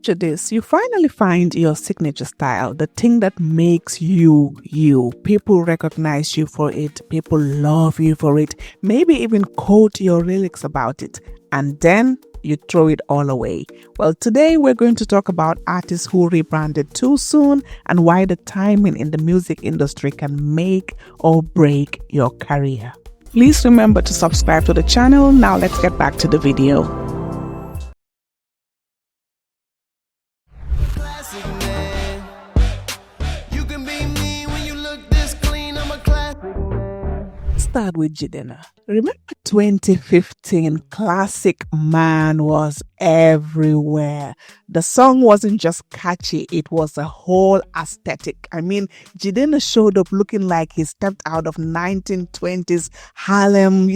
Picture this, you finally find your signature style, the thing that makes you you. People recognize you for it, people love you for it, maybe even quote your lyrics about it, and then you throw it all away. Well, today we're going to talk about artists who rebranded too soon and why the timing in the music industry can make or break your career. Please remember to subscribe to the channel. Now let's get back to the video. Start with Jidenna. Remember 2015, Classic Man was everywhere. The song wasn't just catchy, it was a whole aesthetic. I mean, Jidenna showed up looking like he stepped out of 1920s Harlem.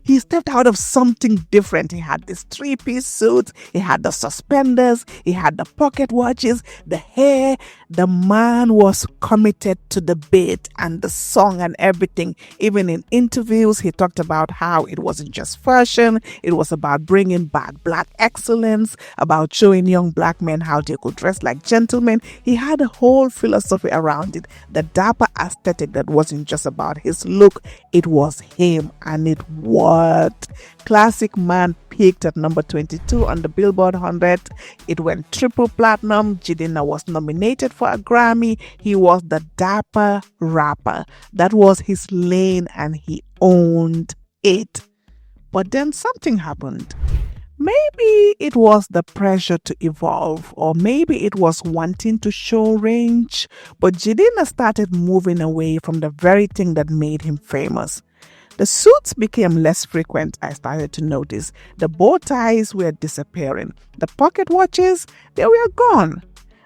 He stepped out of something different. He had this three-piece suit, he had the suspenders, he had the pocket watches, the hair. The man was committed to the beat and the song and everything. Even in interviews, he talked about how it wasn't just fashion, it was about bringing back black excellence, about showing young black men how they could dress like gentlemen. He had a whole philosophy around it, the dapper aesthetic that wasn't just about his look, it was him, and it worked. Classic Man peaked at number 22 on the Billboard 100. It went triple platinum. Jidenna was nominated for a Grammy. He was the dapper rapper. That was his lane and he owned it. But then something happened. Maybe it was the pressure to evolve, or maybe it was wanting to show range. But Jidenna started moving away from the very thing that made him famous. The suits became less frequent, I started to notice. The bow ties were disappearing. The pocket watches, they were gone.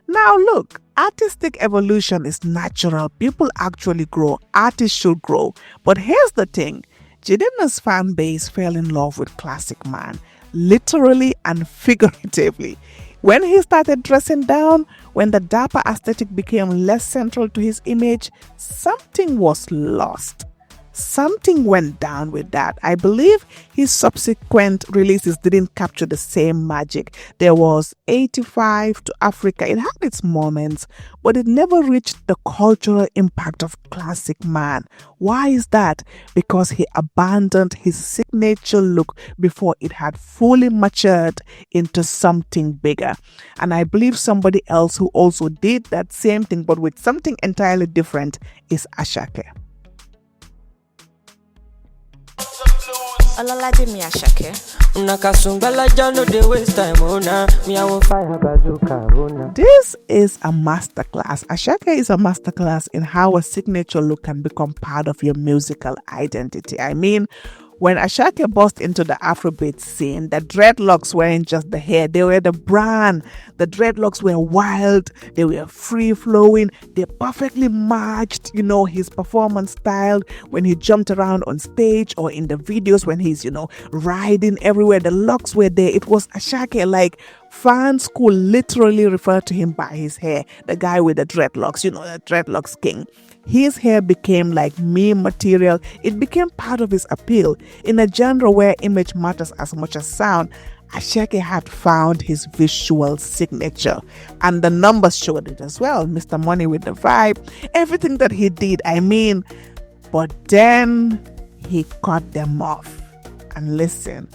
Now look, artistic evolution is natural. People actually grow. Artists should grow. But here's the thing. Jidenna's fan base fell in love with Classic Man, literally and figuratively. When he started dressing down, when the dapper aesthetic became less central to his image, something was lost. Something went down with that. I believe his subsequent releases didn't capture the same magic. There was 85 to Africa. It had its moments, but it never reached the cultural impact of Classic Man. Why is that? Because he abandoned his signature look before it had fully matured into something bigger. And I believe somebody else who also did that same thing, but with something entirely different, is Asake. Alalaje mi Asake. This is a masterclass. Asake is a masterclass in how a signature look can become part of your musical identity. I mean, when Asake burst into the Afrobeat scene, the dreadlocks weren't just the hair, they were the brand. The dreadlocks were wild, they were free-flowing, they perfectly matched, his performance style when he jumped around on stage or in the videos when he's, riding everywhere. The locks were there. It was Asake, like fans could literally refer to him by his hair, the guy with the dreadlocks, the dreadlocks king. His hair became like meme material. It became part of his appeal. In a genre where image matters as much as sound, Asake had found his visual signature. And the numbers showed it as well. Mr. Money with the Vibe, everything that he did, but then he cut them off. And listen,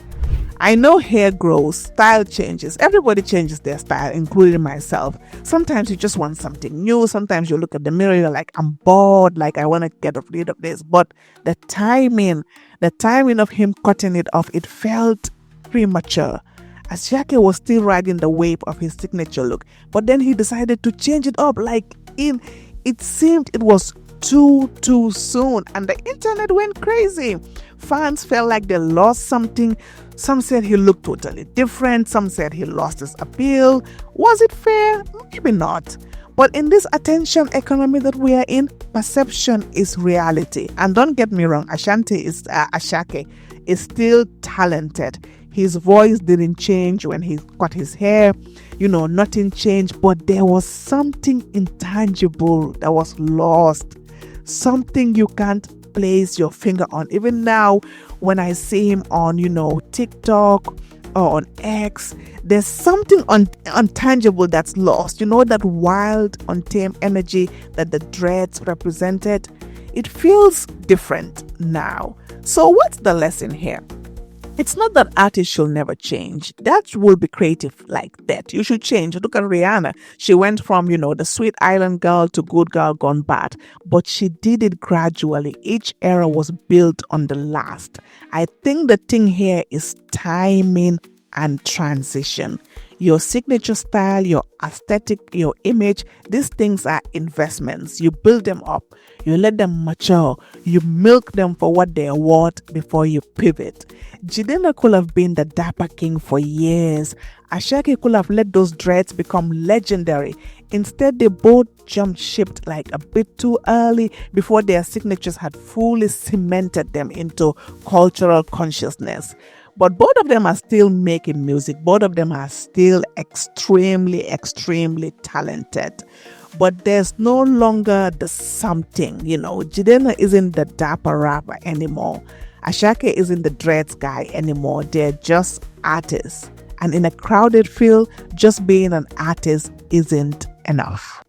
I know hair grows, style changes, everybody changes their style, including myself. Sometimes you just want something new, sometimes you look at the mirror, you're like, I'm bored, like I want to get rid of this. But the timing of him cutting it off, it felt premature. Asake was still riding the wave of his signature look, but then he decided to change it up, it seemed it was too soon, and the internet went crazy. Fans felt like they lost something. Some said he looked totally different. Some said he lost his appeal. Was it fair? Maybe not. But in this attention economy that we are in, perception is reality. And don't get me wrong, Asake is still talented. His voice didn't change when he cut his hair. Nothing changed. But there was something intangible that was lost. Something you can't place your finger on. Even now, when I see him on, TikTok, or on X, there's something untangible that's lost. You know, that wild, untamed energy that the dreads represented? It feels different now. So what's the lesson here? It's not that artists should never change. That will be creative like that. You should change. Look at Rihanna. She went from, the sweet island girl to good girl gone bad. But she did it gradually. Each era was built on the last. I think the thing here is timing and transition. Your signature style, your aesthetic, your image, these things are investments. You build them up. You let them mature. You milk them for what they are worth before you pivot. Jidenna could have been the dapper king for years. Asake could have let those dreads become legendary. Instead, they both jumped ship like a bit too early before their signatures had fully cemented them into cultural consciousness. But both of them are still making music. Both of them are still extremely, extremely talented. But there's no longer the something, Jidenna isn't the dapper rapper anymore. Asake isn't the dreads guy anymore. They're just artists. And in a crowded field, just being an artist isn't enough.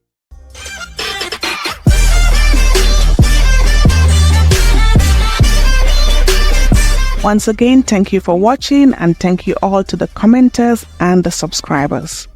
Once again, thank you for watching, and thank you all to the commenters and the subscribers.